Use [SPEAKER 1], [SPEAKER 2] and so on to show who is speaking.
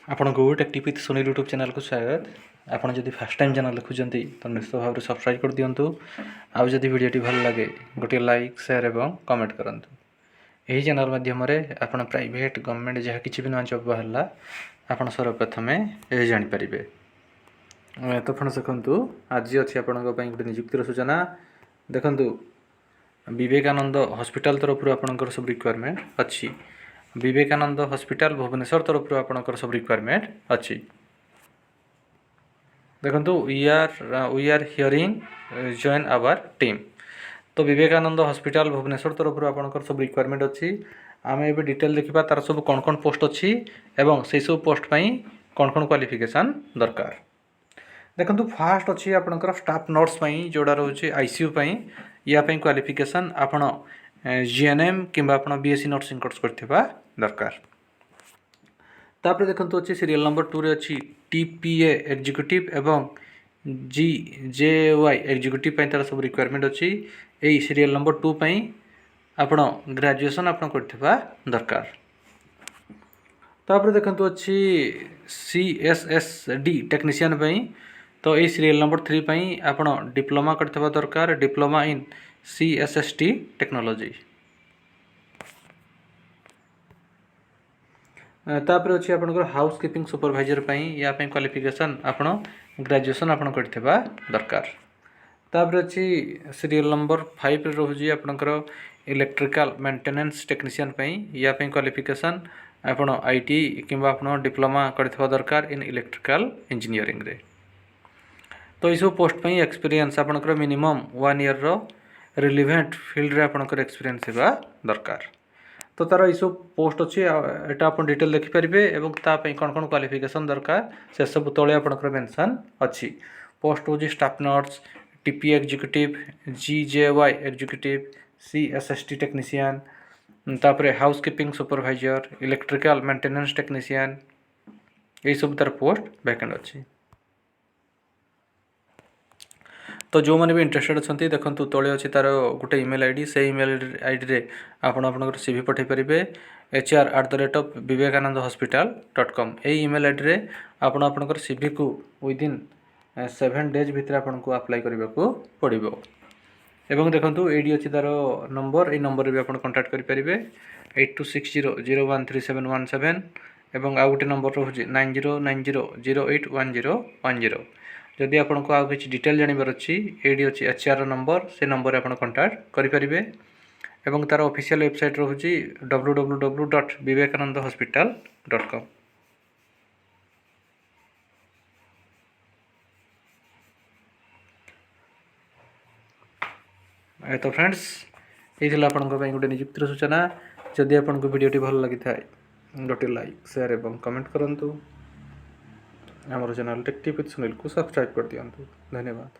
[SPEAKER 1] ଆପଣଙ୍କୁ ଟେକ୍ଟିପ୍ with Sunil YouTube ଚ୍ୟାନେଲ୍କୁ ସ୍ୱାଗତ। ଆପଣ ଯଦି ଫାର୍ଷ୍ଟ ଟାଇମ୍ ଚ୍ୟାନେଲ୍ ଦେଖୁଛନ୍ତି ତ ନିଶ୍ଚିତ ଭାବରେ ସବସ୍କ୍ରାଇବ୍ କରିଦିଅନ୍ତୁ। ଆଉ ଯଦି ଭିଡ଼ିଓଟି ଭଲ ଲାଗେ ଗୋଟିଏ ଲାଇକ୍, ସେୟାର ଏବଂ କମେଣ୍ଟ କରନ୍ତୁ। ଏହି ଚ୍ୟାନେଲ୍ ମାଧ୍ୟମରେ ଆପଣ ପ୍ରାଇଭେଟ୍, ଗଭର୍ଣ୍ଣମେଣ୍ଟ ଯାହା କିଛି ବି ନୂଆ ଜବ୍ ବାହାରିଲା ଆପଣ ସର୍ବପ୍ରଥମେ ଜାଣିପାରିବେ। ତ ଆପଣ ଦେଖନ୍ତୁ, ଆଜି ଅଛି ଆପଣଙ୍କ ପାଇଁ ଗୋଟେ ନିଯୁକ୍ତିର ସୂଚନା। ଦେଖନ୍ତୁ, ବିବେକାନନ୍ଦ ହସ୍ପିଟାଲ ତରଫରୁ ଆପଣଙ୍କର ସବୁ ରିକ୍ୱାରମେଣ୍ଟ ଅଛି। ବିବେକାନନ୍ଦ ହସ୍ପିଟାଲ ଭୁବନେଶ୍ୱର ତରଫରୁ ଆପଣଙ୍କର ସବୁ ରିକ୍ୱାରମେଣ୍ଟ ଅଛି। ଦେଖନ୍ତୁ, we are hiring join our team. तो विवेकानंद हॉस्पिटल भुवनेश्वर तरफ आपंकर सब रिक्वायरमेंट अच्छी। आम ए डिटेल देखा तार सब कौन कौन पोस्ट अच्छी एवं से सब पोस्ट पर कौन कौन क्वालिफिकेशन दरकार। देखो फास्ट अच्छी आपंकर स्टाफ नर्स जोड़ा रोचे आईसीयू या क्वालिफिकेशन आपण जीएनएम कि बीएससी नर्सिंग कोर्स करथिबा दरकार। तापर देखो अच्छी सीरियल नंबर 2 रे अच्छी टीपीए एग्जीक्यूटिव एवं जीजेवाई एग्जीक्यूटिव तार सब रिक्वायरमेंट अच्छी। यही सीरियल नंबर 2 आपण ग्रेजुएशन आपण करथिबा दरकार। तापर देखो अच्छी सीएसएसडी टेक्नीशियन तो यही सीरियल नंबर 3 आपण डिप्लोमा करथिबा दरकार, डिप्लोमा इन सीएसएसटी टेक्नोलॉजी। तापर अच्छी आपंकर हाउस कीपिंग सुपरवाइजर या क्वालिफिकेशन आपण ग्रेजुएशन आपण करथिबा दरकार। तापर अच्छी सीरियल नंबर 5 रे रोजी आपंकर इलेक्ट्रिकल मेंटेनेंस टेक्नीशियन या क्वालिफिकेशन आपण आईटी किंबा आपण डिप्लोमा करथिबा दरकार इन इलेक्ट्रिकल इंजीनियरिंग रे। तो ये पोस्ट एक्सपीरियंस आपंकर मिनिमम 1 ईयर रो रिलेवेंट फील्ड रे आपंकर एक्सपीरियंस हेबा दरकार। तो तार ये सब पोस्ट अच्छी एटा आप डिटेल देखिपारे और ताप कौन कौन क्वालिफिकेशन दरकार से सब तले आपंकर मेंशन अच्छी। पोस्ट हूँ staff nurse, TP executive, GJY executive, CSST technician, तापर housekeeping supervisor, electrical maintenance technician, यही सब तार पोस्ट वैकेंट अच्छी। तो जो मैंने भी इंटरेस्टेड अच्छा देखो तले अच्छी तार गोटे इमेल आईडी से इमेल आईडी रे आपंकर सीवी पठे पारे hr@vivekanandhospital.com। यही इमेल आईडी रे आपंकर सीवी को विदिन 7 डेज भितर आपको अप्लाई करने को पड़ो। एवं देखो ये अच्छी तार नंबर, ये नंबर भी आप कॉन्टैक्ट करेंगे 8260013717 और आउ गोटे नंबर रोचे 9090081010। जदि आपको आउ किसी डिटेल जानवर अच्छी ये अच्छी HR नंबर से नंबर आप कॉन्टैक्ट करेंगे। एवं तार ऑफिशियल वेबसाइट रोचे www.vivekanandhospital.com। तो फ्रेंड्स, ये गोटे नियुक्तिर सूचना। जदि आपको वीडियोटी भल लगी था गोटे लाइक, शेयर और कमेंट करूँ। आमर चैनल टेक्टिप विथ सुनील को सब्सक्राइब कर दिंतु। धन्यवाद।